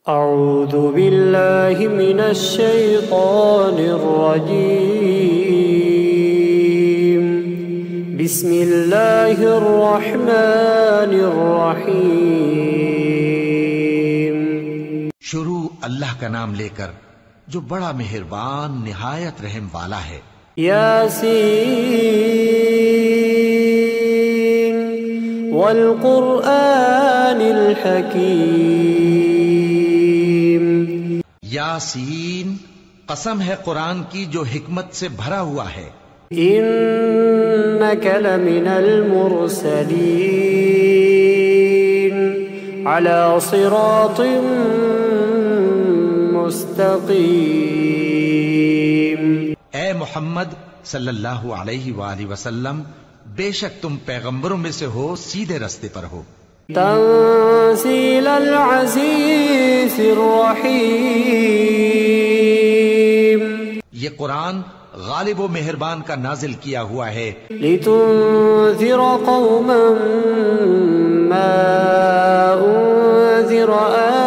اعوذ باللہ من الشیطان الرجیم بسم اللہ الرحمن الرحیم۔ شروع اللہ کا نام لے کر جو بڑا مہربان نہایت رحم والا ہے۔ یاسین والقرآن الحکیم۔ یاسین، قسم ہے قرآن کی جو حکمت سے بھرا ہوا ہے۔ انک لمن المرسلین علی صراط مستقیم۔ اے محمد صلی اللہ علیہ وآلہ وسلم، بے شک تم پیغمبروں میں سے ہو، سیدھے رستے پر ہو۔ تنزیل العزیز الرحیم۔ یہ قرآن غالب و مہربان کا نازل کیا ہوا ہے۔ لتنذر قوما ما انذر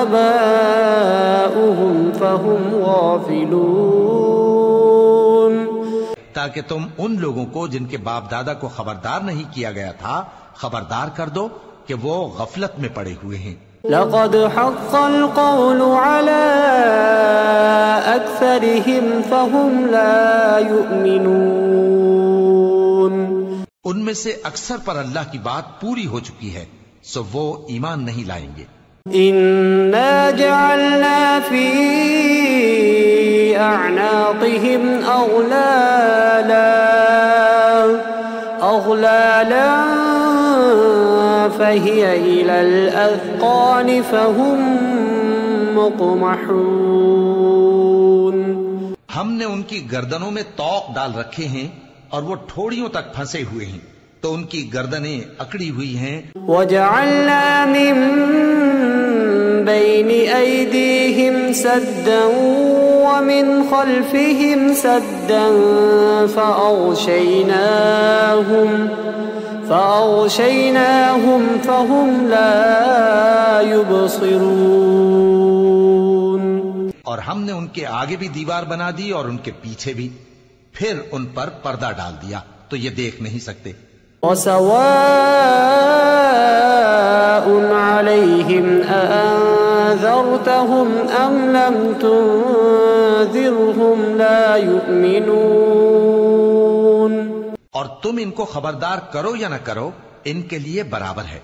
آباؤهم فهم غافلون۔ تاکہ تم ان لوگوں کو جن کے باپ دادا کو خبردار نہیں کیا گیا تھا خبردار کر دو کہ وہ غفلت میں پڑے ہوئے ہیں۔ لقد حق القول على أكثرهم فهم لا يؤمنون۔ ان میں سے اکثر پر اللہ کی بات پوری ہو چکی ہے، سو وہ ایمان نہیں لائیں گے۔ إنا جعلنا في أعناقهم أغلالا فهي إلى الأذقان فهم مقمحون۔ ہم نے ان کی گردنوں میں طوق ڈال رکھے ہیں اور وہ ٹھوڑیوں تک پھنسے ہوئے ہیں، تو ان کی گردنیں اکڑی ہوئی ہیں۔ وجعلنا من بين أيديهم سدا ومن خلفهم سدا فأغشيناهم فهم لا يبصرون۔ اور ہم نے ان کے آگے بھی دیوار بنا دی اور ان کے پیچھے بھی، پھر ان پر پردہ ڈال دیا تو یہ دیکھ نہیں سکتے۔ وسواء عليهم أأنذرتهم أم لم تنذرهم لا يؤمنون۔ اور تم ان کو خبردار کرو یا نہ کرو، ان کے لیے برابر ہے،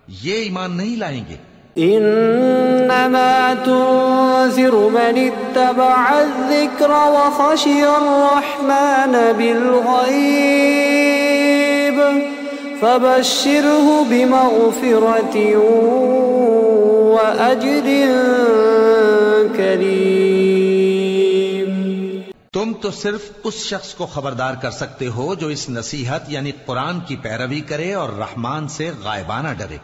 یہ ایمان نہیں لائیں گے۔ انما تنذر من اتبع الذکر وخشی الرحمن بالغیب فبشره بمغفرة وأجر کریم۔ تم تو صرف اس شخص کو خبردار کر سکتے ہو جو اس نصیحت یعنی قرآن کی پیروی کرے اور رحمان سے غائبانہ ڈرے،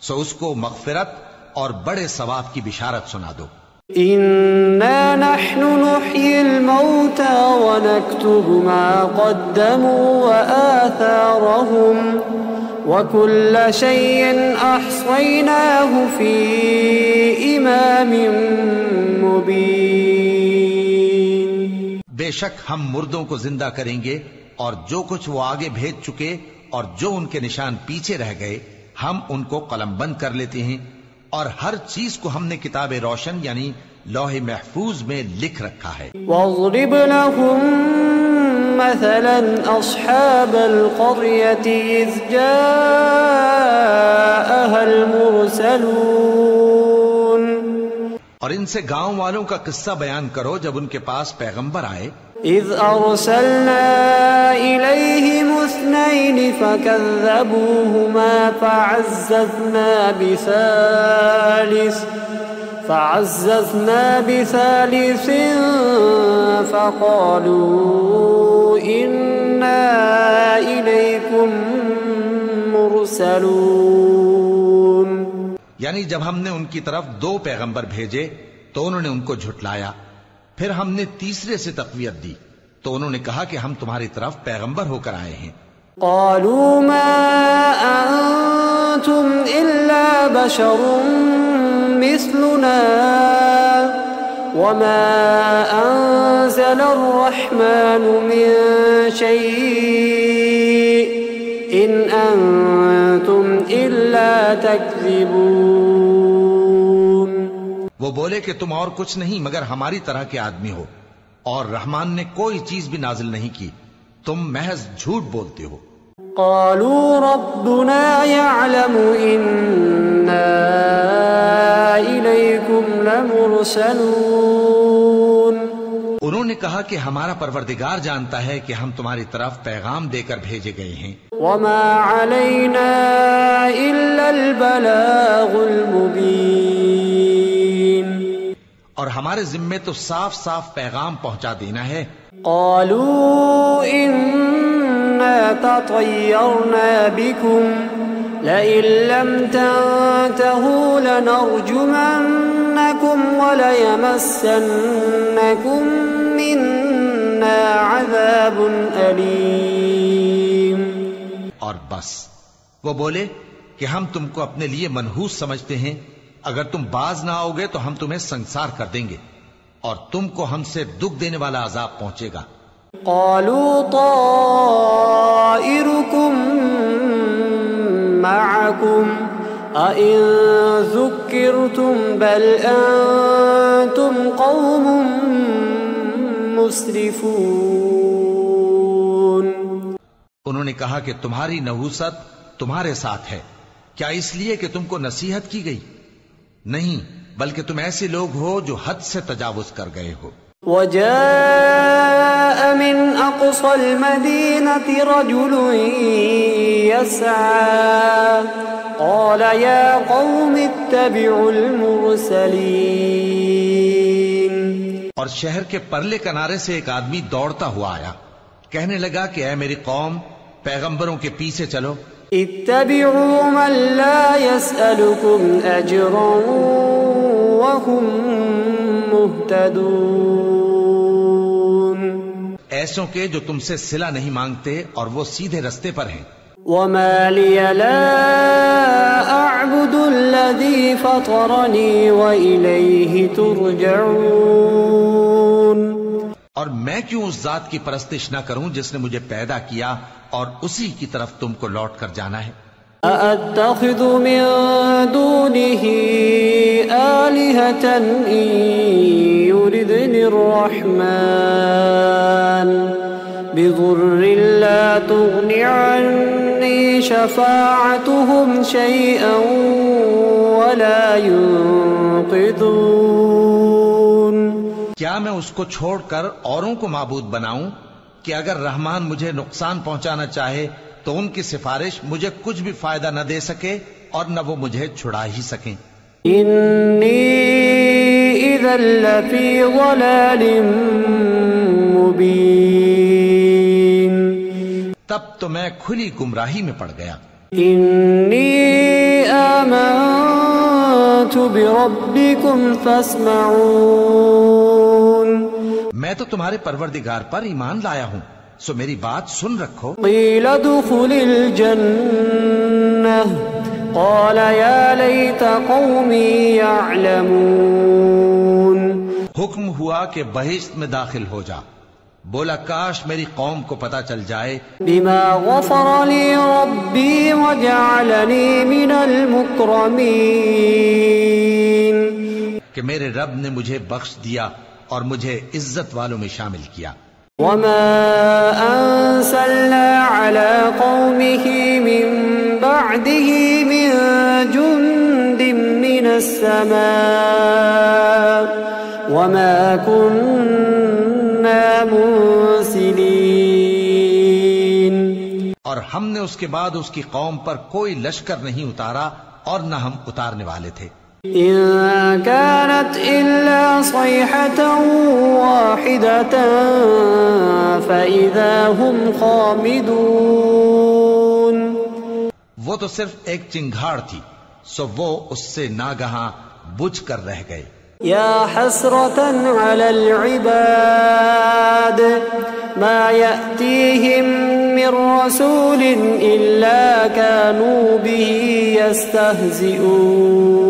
سو اس کو مغفرت اور بڑے ثواب کی بشارت سنا دو۔ انا نحن نحيي الموتى ونكتب ما قدموا وآثارهم وكل شيء احصيناه في امام مبين۔ بے شک ہم مردوں کو زندہ کریں گے اور جو کچھ وہ آگے بھیج چکے اور جو ان کے نشان پیچھے رہ گئے ہم ان کو قلم بند کر لیتے ہیں، اور ہر چیز کو ہم نے کتاب روشن یعنی لوح محفوظ میں لکھ رکھا ہے۔ وَاضْرِبْ لَهُمْ مَثَلًا أَصْحَابَ الْقَرْيَةِ إِذْ جَاءَهَا الْمُرْسَلُونَ۔ اور ان سے گاؤں والوں کا قصہ بیان کرو جب ان کے پاس پیغمبر آئے۔ إِذْ أَرْسَلْنَا إِلَيْهِمُ اثْنَيْنِ فَكَذَّبُوهُمَا فَعَزَّزْنَا بِثَالِثٍ فَقَالُوا إِنَّا إِلَيْكُمْ مُرْسَلُونَ۔ یعنی جب ہم نے ان کی طرف 2 پیغمبر بھیجے تو انہوں نے ان کو جھٹلایا، پھر ہم نے تیسرے سے تقویت دی تو انہوں نے کہا کہ ہم تمہاری طرف پیغمبر ہو کر آئے ہیں۔ قالوا ما أنتم إلا بشر مثلنا وما أنزل الرحمن من شيء إن أنتم إلا تكذبون. وہ بولے کہ تم اور کچھ نہیں مگر ہماری طرح کے آدمی ہو، اور رحمان نے کوئی چیز بھی نازل نہیں کی، تم محض جھوٹ بولتے ہو. قالوا ربنا يعلم إنا إليكم لمرسلون. انہوں نے کہا کہ ہمارا پروردگار جانتا ہے کہ ہم تمہاری طرف پیغام دے کر بھیجے گئے ہیں. وما علينا إلا البلاغ المبين. اور ہمارے ذمے تو صاف صاف پیغام پہنچا دینا ہے. قالوا إنا تطيرنا بكم لئن لم تنتهوا لنرجمنكم وليمسنكم منا عذاب أليم. اور بس وہ بولے کہ ہم تم کو اپنے لیے منحوس سمجھتے ہیں، اگر تم باز نہ آؤ گے تو ہم تمہیں سنسار کر دیں گے اور تم کو ہم سے دکھ دینے والا عذاب پہنچے گا. قالوا طائركم معكم أئن ذكرتم بل أنتم قوم مسرفون. انہوں نے کہا کہ تمہاری نحوست تمہارے ساتھ ہے، کیا اس لیے کہ تم کو نصیحت کی گئی؟ نہیں، بلکہ تم ایسے لوگ ہو جو حد سے تجاوز کر گئے ہو. وجاء من أقصى المدينة رجل يسعى قال يا قوم اتبعوا المرسلين. اور شہر کے پرلے کنارے سے ایک آدمی دوڑتا ہوا آیا، کہنے لگا کہ اے میری قوم، پیغمبروں کے پیچھے چلو. اتبعوا من لا يسألكم أجرا وهم مهتدون. ایسوں کے جو تم سے صلہ نہیں مانگتے اور وہ سیدھے رستے پر ہیں. وما لي لا أعبد الذي فطرني وإليه ترجعون. اور میں کیوں اس ذات کی پرستش نہ کروں جس نے مجھے پیدا کیا اور اسی کی طرف تم کو لوٹ کر جانا ہے. أأتخذ من دونه آلهة إن يردني الرحمن بضر لا تغن عني شفاعتهم شيئا ولا ينقذون. کیا میں اس کو چھوڑ کر اوروں کو معبود بناؤں کہ اگر رحمان مجھے نقصان پہنچانا چاہے تو ان کی سفارش مجھے کچھ بھی فائدہ نہ دے سکے اور نہ وہ مجھے چھڑا ہی سکیں. انی اذا لفی ضلال مبین. تب تو میں کھلی گمراہی میں پڑ گیا. انی آمنت بربکم فاسمعون. میں تو تمہارے پروردگار پر ایمان لایا ہوں، سو میری بات سن رکھو. قیل ادخل الجنہ قال یا لیت قومی یعلمون. حکم ہوا کہ بہشت میں داخل ہو جا، بولا کاش میری قوم کو پتا چل جائے. بما غفر لی ربی وجعلنی من المکرمین. کہ میرے رب نے مجھے بخش دیا اور مجھے عزت والوں میں شامل کیا. وما أنزلنا على قومه من بعده من جند من السماء وما كنا منزلين. اور ہم نے اس کے بعد اس کی قوم پر کوئی لشکر نہیں اتارا اور نہ ہم اتارنے والے تھے. إن كانت إلا صيحة واحدة فإذا هم خامدون. وہ تو صرف ایک چنگھاڑ تھی، سو وہ اس سے ناگہاں بجھ کر رہ گئے. يا حسرة على العباد ما يأتيهم من رسول إلا كانوا به يستهزئون.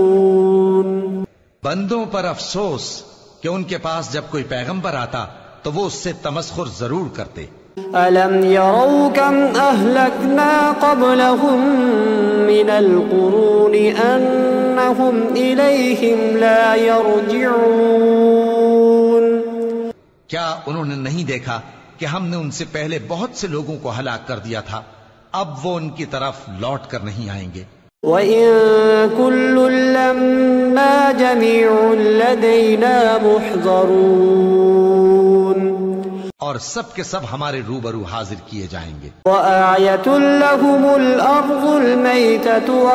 بندوں پر افسوس کہ ان کے پاس جب کوئی پیغمبر آتا تو وہ اس سے تمسخر ضرور کرتے۔ أَلَمْ يَرَوْا كَمْ أَهْلَكْنَا قَبْلَهُمْ مِنَ الْقُرُونِ أَنَّهُمْ إِلَيْهِمْ لَا يَرْجِعُونَ۔ کیا انہوں نے نہیں دیکھا کہ ہم نے ان سے پہلے بہت سے لوگوں کو ہلاک کر دیا تھا، اب وہ ان کی طرف لوٹ کر نہیں آئیں گے۔ وَإِن كُلٌّ لَّمَّا جَمِيعٌ لَّدَيْنَا مُحْضَرُونَ، اور سب کے سب ہمارے روبرو حاضر کیے جائیں گے۔ وَآيَةٌ لَّهُمُ الْأَرْضُ الْمَيْتَةُ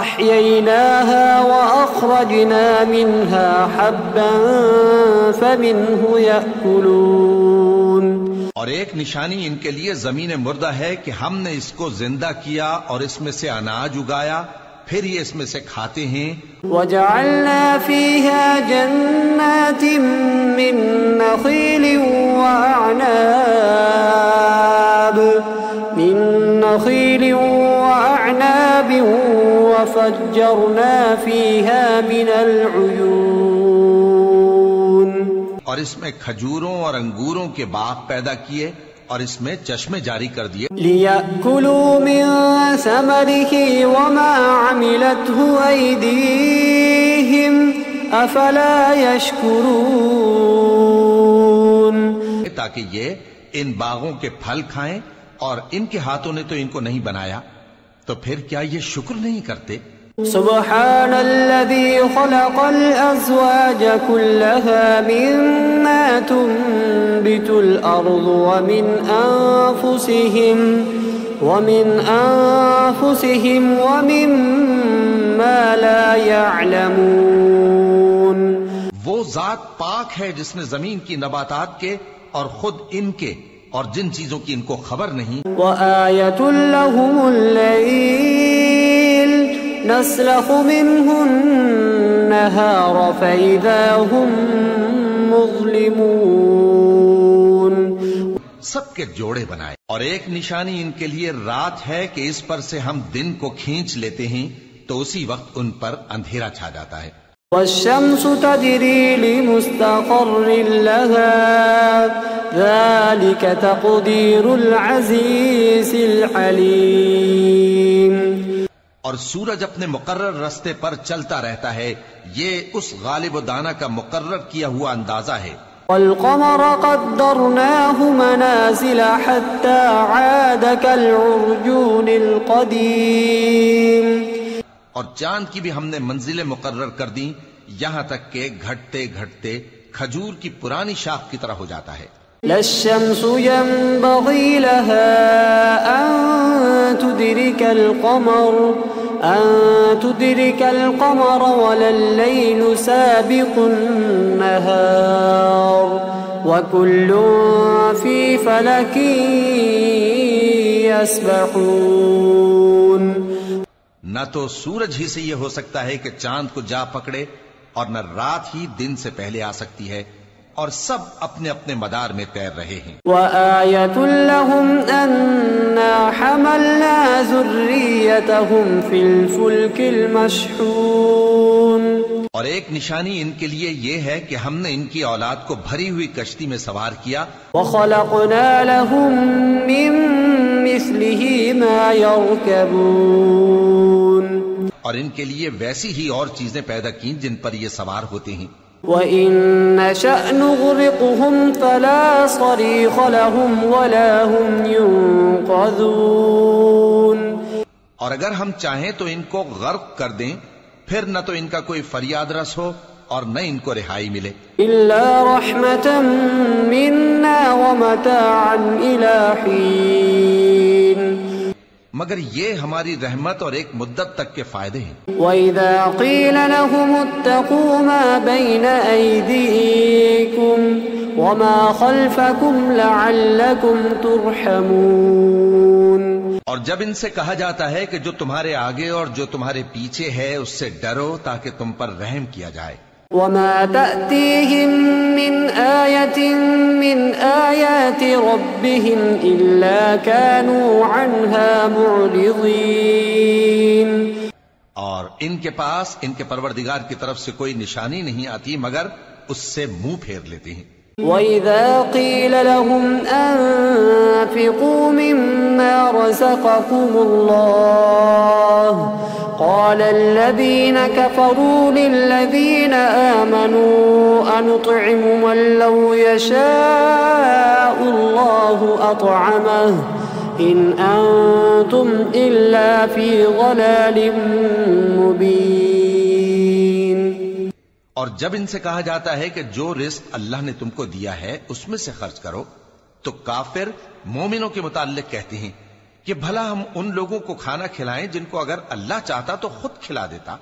أَحْيَيْنَاهَا وَأَخْرَجْنَا مِنْهَا حَبًّا فَمِنْهُ يَأْكُلُونَ۔ اور ایک نشانی ان کے لیے زمین مردہ ہے کہ ہم نے اس کو زندہ کیا اور اس میں سے اناج اگایا، پھر یہ اس میں سے کھاتے ہیں۔ وَجَعَلْنَا فِيهَا جَنَّاتٍ مِّن نَّخِيلٍ وَأَعْنَابٍ وَفَجَّرْنَا فِيهَا مِنَ الْعُيُونِ، اور اس میں کھجوروں اور انگوروں کے باغ پیدا کیے اور اس میں چشمے جاری کر دیے۔ لِيَأْكُلُوا مِن ثَمَرِهِ وَمَا عَمِلَتْهُ أَيْدِيهِمْ أَفَلَا يَشْكُرُونَ، تاکہ یہ ان باغوں کے پھل کھائیں، اور ان کے ہاتھوں نے تو ان کو نہیں بنایا، تو پھر کیا یہ شکر نہیں کرتے؟ سبحان الذي خلق الأزواج كلها مما تنبت الأرض ومن أنفسهم ومما لا يعلمون۔ وہ ذات پاک ہے جس نے زمین کی نباتات کے اور خود ان کے اور جن چیزوں کی ان کو خبر نہیں۔ وآية لهم الليل نسلخ منه النهار فإذا هم مظلمون۔ سب کے جوڑے بنائے، اور ایک نشانی ان کے لیے رات ہے کہ اس پر سے ہم دن کو کھینچ لیتے ہیں تو اسی وقت ان پر اندھیرا چھا جاتا ہے۔ والشمس تجري لمستقر لها ذلك تقدير العزيز العليم۔ اور سورج اپنے مقرر رستے پر چلتا رہتا ہے، یہ اس غالب و دانا کا مقرر کیا ہوا اندازہ ہے۔ والقمر قدرناه منازل حتى عاد كالعرجون القديم۔ اور چاند کی بھی ہم نے منزلیں مقرر کر دیں، یہاں تک کہ گھٹتے گھٹتے کھجور کی پرانی شاخ کی طرح ہو جاتا ہے۔ لا الشمس ينبغي لها أن تدرك القمر ولا الليل سابق النهار وكل في فلك يسبحون۔ نہ تو سورج ہی سے یہ ہو سکتا ہے کہ چاند کو جا پکڑے، اور نہ رات ہی دن سے پہلے آ سکتی ہے، اور سب اپنے اپنے مدار میں تیر رہے ہیں۔ وَآيَةٌ لَّهُمْ أَنَّا حَمَلْنَا ذُرِّيَّتَهُمْ فِي الْفُلْكِ الْمَشْحُونِ۔ اور ایک نشانی ان کے لیے یہ ہے کہ ہم نے ان کی اولاد کو بھری ہوئی کشتی میں سوار کیا۔ وَخَلَقْنَا لَهُم مِّن مِّثْلِهِ مَا يَرْكَبُونَ۔ اور ان کے لیے ویسی ہی اور چیزیں پیدا کی جن پر یہ سوار ہوتے ہیں۔ وَإِن نَّشَأْ نُغْرِقْهُمْ فَلَا صَرِيخَ لَهُمْ وَلَا هُمْ يُنقَذُونَ۔ اور اگر ہم چاہیں تو ان کو غرق کر دیں، پھر نہ تو ان کا کوئی فریاد رس ہو اور نہ ان کو رہائی ملے۔ إِلَّا رَحْمَةً مِّنَّا وَمَتَاعًا إِلَى حِينٍ۔ مگر یہ ہماری رحمت اور ایک مدت تک کے فائدے ہیں۔ وَإِذَا قِيلَ لَهُمُ اتَّقُوا مَا بَيْنَ أَيْدِيكُمْ وَمَا خَلْفَكُمْ لَعَلَّكُمْ تُرْحَمُونَ۔ اور جب ان سے کہا جاتا ہے کہ جو تمہارے آگے اور جو تمہارے پیچھے ہے اس سے ڈرو تاکہ تم پر رحم کیا جائے۔ وَمَا تَأْتِيهِم مِّنْ آيَةٍ مِّنْ آيَاتِ رَبِّهِمْ إِلَّا كَانُوا عَنْهَا مُعْرِضِينَ۔ اور ان کے پاس ان کے پروردگار کی طرف سے کوئی نشانی نہیں آتی مگر اس سے منہ پھیر لیتے ہیں۔ وَإِذَا قِيلَ لَهُمْ أَنفِقُوا مِمَّا رَزَقَكُمُ اللَّهُ قَالَ الَّذِينَ كَفَرُوا لِلَّذِينَ آمَنُوا أَنُطْعِمُ مَن لَّوْ يَشَاءُ اللَّهُ أَطْعَمَهُ إِنْ أَنتُمْ إِلَّا فِي ضَلَالٍ مُّبِينٍ۔ اور جب ان سے کہا جاتا ہے کہ جو رزق اللہ نے تم کو دیا ہے اس میں سے خرچ کرو، تو کافر مومنوں کے متعلق کہتے ہیں کہ بھلا ہم ان لوگوں کو کھانا کھلائیں جن کو اگر اللہ چاہتا تو خود کھلا دیتا،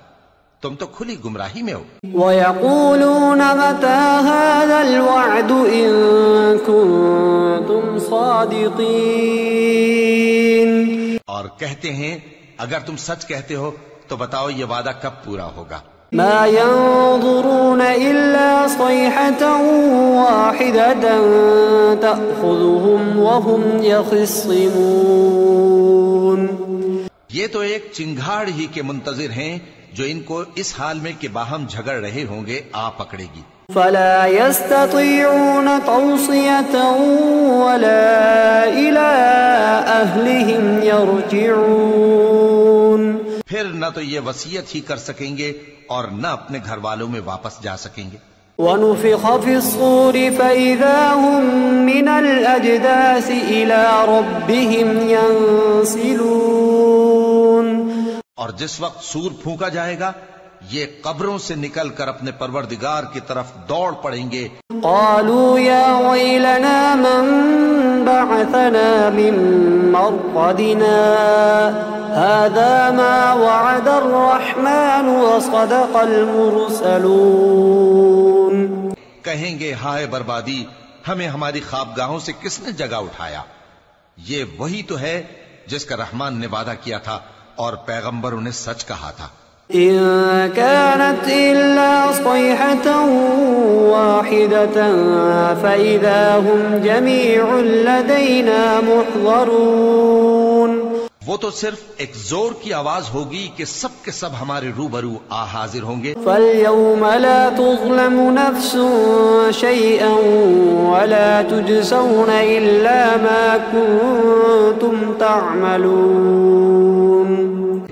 تم تو کھلی گمراہی میں ہو۔ وَيَقُولُونَ مَتَى هَذَا الْوَعْدُ إِن كُنتُمْ صَادِقِينَ، اور کہتے ہیں اگر تم سچ کہتے ہو تو بتاؤ یہ وعدہ کب پورا ہوگا۔ ما ينظرون إلا صيحة واحدة تأخذهم وهم يخصمون۔ یہ تو ایک چنگھاڑ ہی کے منتظر ہیں جو ان کو اس حال میں کہ باہم جھگڑ رہے ہوں گے آ پکڑے گی۔ فلا يستطيعون توصية ولا إلى أهلهم يرجعون۔ پھر نہ تو یہ وصیت ہی کر سکیں گے اور نہ اپنے گھر والوں میں واپس جا سکیں گے۔ وَنُفِخَ فِي الصُّورِ فَإِذَا هُم مِّنَ الْأَجْدَاثِ إِلَى رَبِّهِمْ يَنسِلُونَ۔ اور جس وقت سور پھونکا جائے گا یہ قبروں سے نکل کر اپنے پروردگار کی طرف دوڑ پڑیں گے۔ قالوا يا ويلنا من بعثنا من مرقدنا هذا ما وعد الرحمن وصدق المرسلون۔ کہیں گے ہائے بربادی، ہمیں ہماری خوابگاہوں سے کس نے جگا اٹھایا؟ یہ وہی تو ہے جس کا رحمان نے وعدہ کیا تھا اور پیغمبروں نے سچ کہا تھا۔ إن كانت إلا صيحة واحدة فإذا هم جميع لدينا محضرون۔ وہ تو صرف ایک زور کی آواز ہوگی کہ سب کے سب ہمارے روبرو حاضر ہوں گے۔ فاليوم لا تظلم نفس شيئا ولا تجزون إلا ما كنتم تعملون۔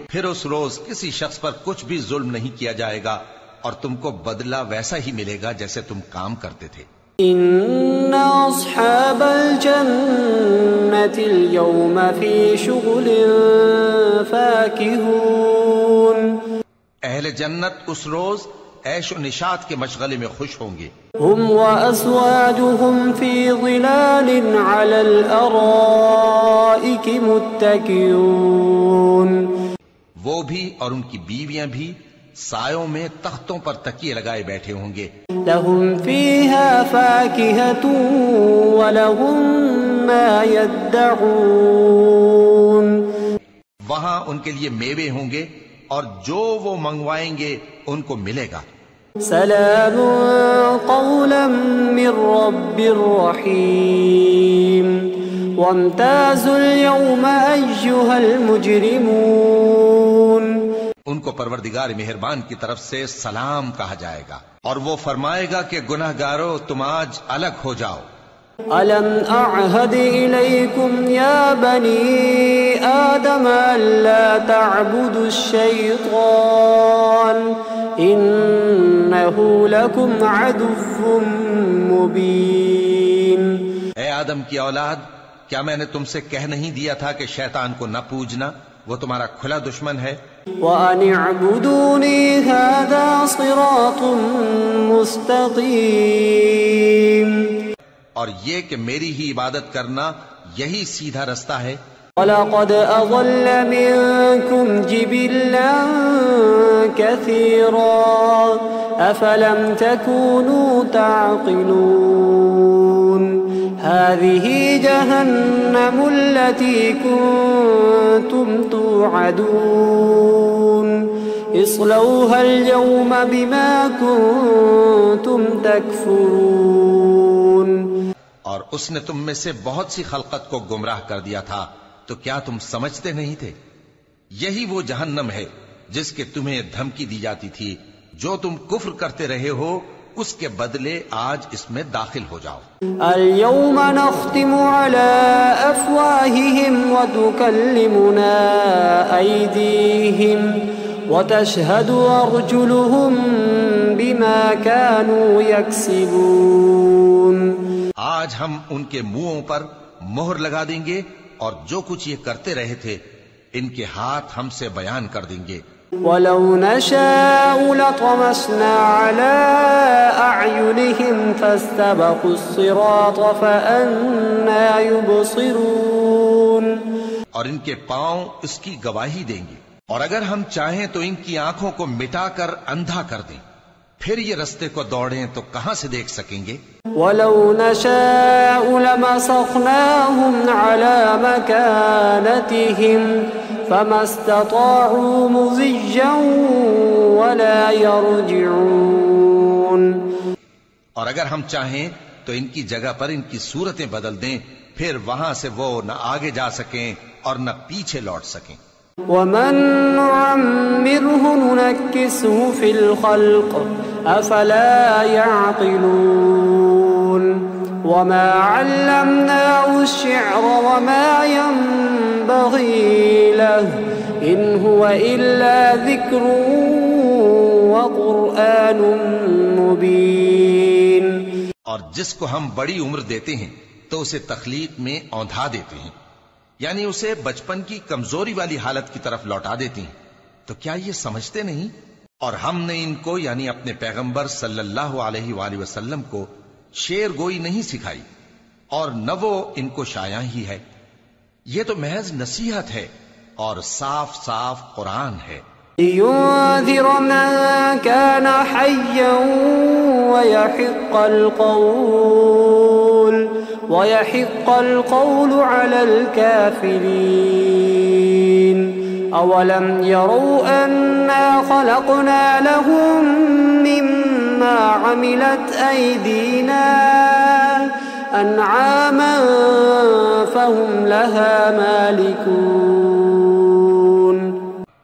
پھر اس روز کسی شخص پر کچھ بھی ظلم نہیں کیا جائے گا اور تم کو بدلہ ویسا ہی ملے گا جیسے تم کام کرتے تھے۔ ان اصحاب الجنة اليوم في شغل فاكهون۔ اہل جنت اس روز عیش و نشاط کے مشغلے میں خوش ہوں گے۔ هم وازواجهم في ظلال على الارائك متكئون۔ وہ بھی اور ان کی بیویاں بھی سایوں میں تختوں پر تکیے لگائے بیٹھے ہوں گے۔ لهم فيها فاكهة ولهم ما يدعون۔ وہاں ان کے لیے میوے ہوں گے اور جو وہ منگوائیں گے ان کو ملے گا۔ سلام قولا من رب رحیم وامتازوا اليوم أيها المجرمون۔ ان کو پروردگار مہربان کی طرف سے سلام کہا جائے گا اور وہ فرمائے گا کہ گناہگارو تم آج الگ ہو جاؤ۔ ألم أعهد إليكم يا بني آدم ألا تعبدوا الشيطان إنه لكم عدو مبين۔ اے آدم کی اولاد، کیا میں نے تم سے کہہ نہیں دیا تھا کہ شیطان کو نہ پوجنا، وہ تمہارا کھلا دشمن ہے۔ وَأَنِ اعْبُدُونِي هَذَا صِرَاطٌ مُسْتَقِيمٌ۔ اور یہ کہ میری ہی عبادت کرنا یہی سیدھا رستہ ہے۔ وَلَقَدْ أَضَلَّ مِنكُمْ جِبِلًّا كَثِيرًا أَفَلَمْ تَكُونُوا تَعْقِلُونَ۔ هَذِهِ جَهَنَّمُ الَّتِي كُنتُمْ تُوعَدُونَ اصْلَوْهَا الْيَوْمَ بِمَا كُنتُمْ تَكْفُرُونَ۔ اور اس نے تم میں سے بہت سی خلقت کو گمراہ کر دیا تھا، تو کیا تم سمجھتے نہیں تھے؟ یہی وہ جہنم ہے جس کے تمہیں دھمکی دی جاتی تھی، جو تم کفر کرتے رہے ہو اس کے بدلے آج اس میں داخل ہو جاؤ۔ اليوم نختم على أفواههم وتكلمنا أيديهم وتشهد أرجلهم بما كانوا يكسبون۔ آج ہم ان کے منہوں پر مہر لگا دیں گے اور جو کچھ یہ کرتے رہے تھے ان کے ہاتھ ہم سے بیان کر دیں گے۔ وَلَوْ نَشَاءُ لَطَمَسْنَا عَلَىٰ أَعْيُنِهِمْ فَاسْتَبَقُوا الصِّرَاطَ فَأَنَّىٰ يُبْصِرُونَ۔ اور ان کے پاؤں اس کی گواہی دیں گے، اور اگر ہم چاہیں تو ان کی آنکھوں کو مٹا کر اندھا کر دیں، پھر یہ رستے کو دوڑیں تو کہاں سے دیکھ سکیں گے؟ وَلَوْ نَشَاءُ لَمَسَخْنَاهُمْ عَلَىٰ مَكَانَتِهِمْ فَمَا اسْتَطَاعُوا مُضِيًّا وَلَا يَرْجِعُونَ۔ اور اگر ہم چاہیں تو ان کی جگہ پر ان کی صورتیں بدل دیں، پھر وہاں سے وہ نہ آگے جا سکیں اور نہ پیچھے لوٹ سکیں۔ وَمَن نُعَمِّرْهُ نُنَكِّسْهُ فِي الْخَلْقِ أَفَلَا يَعْقِلُونَ وَمَا عَلَّمْنَاهُ الشِّعْرَ وَمَا يَنبَغِي لَهُ إِنْ هُوَ إِلَّا ذِكْرٌ وَقُرْآنٌ مُبِينٌ۔ اور جس کو ہم بڑی عمر دیتے ہیں تو اسے تخلیق میں اوندھا دیتے ہیں، یعنی اسے بچپن کی کمزوری والی حالت کی طرف لوٹا دیتی ہیں، تو کیا یہ سمجھتے نہیں؟ اور ہم نے ان کو یعنی اپنے پیغمبر صلی اللہ علیہ وآلہ وسلم کو شعر گوئی نہیں سکھائی، اور نہ وہ ان کو شایع ہی ہے، یہ تو محض نصیحت ہے اور صاف صاف قرآن ہے۔ لِيُنذِرَ مَن كَانَ حَيًّا وَيَحِقَّ الْقَوْلُ عَلَى الْكَافِرِينَ۔ أَوَلَمْ يَرَوْا أَنَّا خَلَقْنَا لَهُم مِّمَّا عَمِلَتْ أَيْدِينَا أَنْعَامًا فَهُمْ لَهَا مَالِكُونَ۔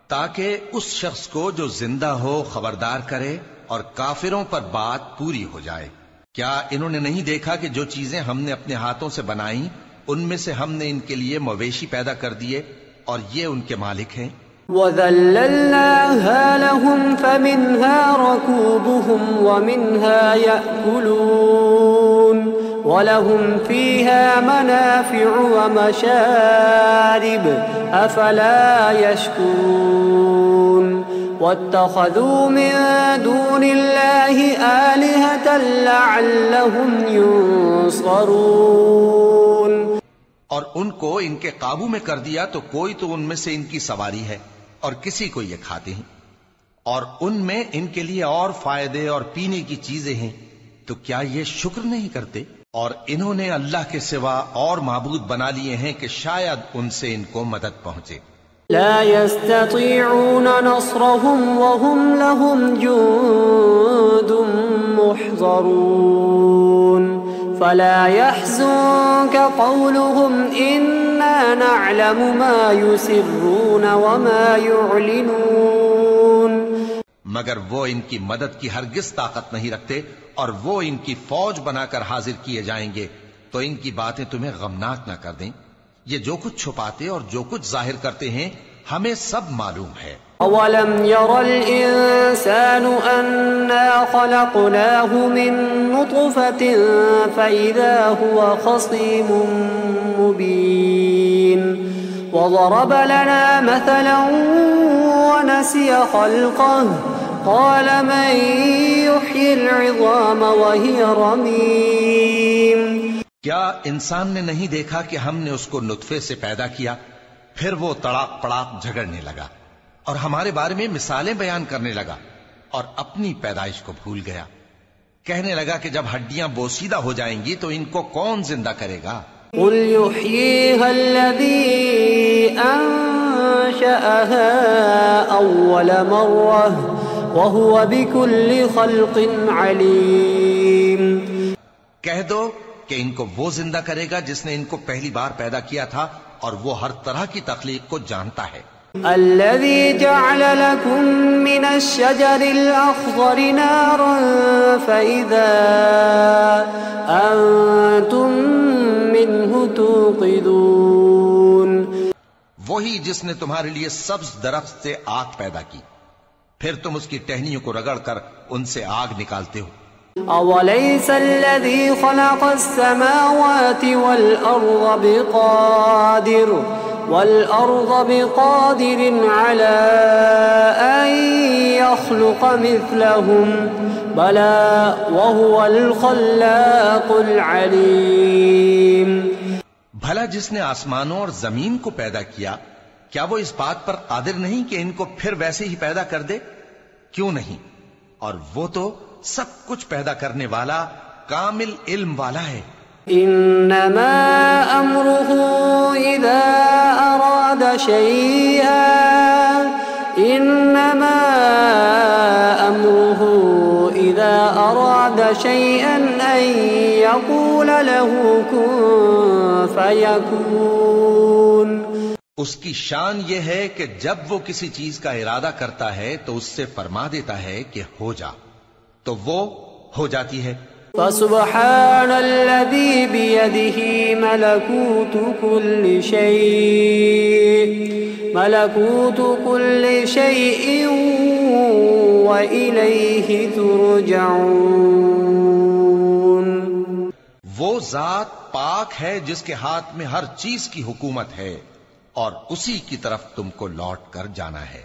تاکہ اس شخص کو جو زندہ ہو خبردار کرے اور کافروں پر بات پوری ہو جائے۔ کیا انہوں نے نہیں دیکھا کہ جو چیزیں ہم نے اپنے ہاتھوں سے بنائیں ان میں سے ہم نے ان کے لیے مویشی پیدا کر دیے اور یہ ان کے مالک ہیں؟ وَذَلَّلْنَاهَا لَهُمْ فَمِنْهَا رَكُوبُهُمْ وَمِنْهَا يَأْكُلُونَ وَلَهُمْ فِيهَا مَنَافِعُ وَمَشَارِبُ أَفَلَا يَشْكُرُونَ وَاتَّخَذُوا مِن دُونِ اللَّهِ آلِهَةً لَعَلَّهُمْ يُنصَرُونَ۔ اور ان کو ان کے قابو میں کر دیا تو کوئی تو ان میں سے ان کی سواری ہے اور کسی کو یہ کھاتے ہیں، اور ان میں ان کے لیے اور فائدے اور پینے کی چیزیں ہیں، تو کیا یہ شکر نہیں کرتے؟ اور انہوں نے اللہ کے سوا اور معبود بنا لیے ہیں کہ شاید ان سے ان کو مدد پہنچے۔ لا يستطيعون نصرهم وهم لهم جند محضرون فلا يحزنك قولهم إنا نعلم ما يسرون وما يعلنون۔ مگر وہ ان کی مدد کی ہرگز طاقت نہیں رکھتے، اور وہ ان کی فوج بنا کر حاضر کیے جائیں گے تو ان کی باتیں تمہیں غمناک نہ کر دیں۔ یہ جو کچھ چھپاتے اور جو کچھ ظاہر کرتے ہیں ہمیں سب معلوم ہے۔ أَوَلَمْ يَرَ الْإِنسَانُ أَنَّا خَلَقْنَاهُ مِن نُّطْفَةٍ فَإِذَا هُوَ خَصِيمٌ مُّبِينٌ وَضَرَبَ لَنَا مَثَلًا وَنَسِيَ خَلْقَهُ قَالَ مَن يُحْيِي الْعِظَامَ وَهِيَ رَمِيمٌ۔ کیا انسان نے نہیں دیکھا کہ ہم نے اس کو نطفے سے پیدا کیا، پھر وہ تڑاک پڑاک جھگڑنے لگا اور ہمارے بارے میں مثالیں بیان کرنے لگا اور اپنی پیدائش کو بھول گیا، کہنے لگا کہ جب ہڈیاں بوسیدہ ہو جائیں گی تو ان کو کون زندہ کرے گا؟ قُلْ يُحْيِيهَا الَّذِي أَنشَأَهَا أَوَّلَ مَرَّةٍ وَهُوَ بِكُلِّ خَلْقٍ عَلِيمٌ۔ کہہ دو کہ ان کو وہ زندہ کرے گا جس نے ان کو پہلی بار پیدا کیا تھا، اور وہ ہر طرح کی تخلیق کو جانتا ہے۔ الذي جعل لكم من الشجر الأخضر نارا فإذا أنتم منه توقدون. وہی جس نے تمہارے لیے سبز درخت سے آگ پیدا کی، پھر تم اس کی ٹہنیوں کو رگڑ کر ان سے آگ نکالتے ہو. أوليس الذي خلق السماوات والأرض بقادر على أن يخلق مثلهم بلى وهو الخلاق العليم. بھلا جس نے آسمانوں اور زمین کو پیدا کیا، کیا وہ اس بات پر قادر نہیں کہ ان کو پھر ویسے ہی پیدا کر دے؟ کیوں نہیں، اور وہ تو سب کچھ پیدا کرنے والا کامل علم والا ہے. انما امره اذا اراد شيئا انما امره اذا اراد شيئا ان يقول له كن فيكون. اس کی شان یہ ہے کہ جب وہ کسی چیز کا ارادہ کرتا ہے تو اس سے فرما دیتا ہے کہ ہو جا، تو وہ ہو جاتی ہے. فسبحان الذي بيده ملكوت كل شيء وإليه ترجعون. وہ ذات پاک ہے جس کے ہاتھ میں ہر چیز کی حکومت ہے اور اسی کی طرف تم کو لوٹ کر جانا ہے.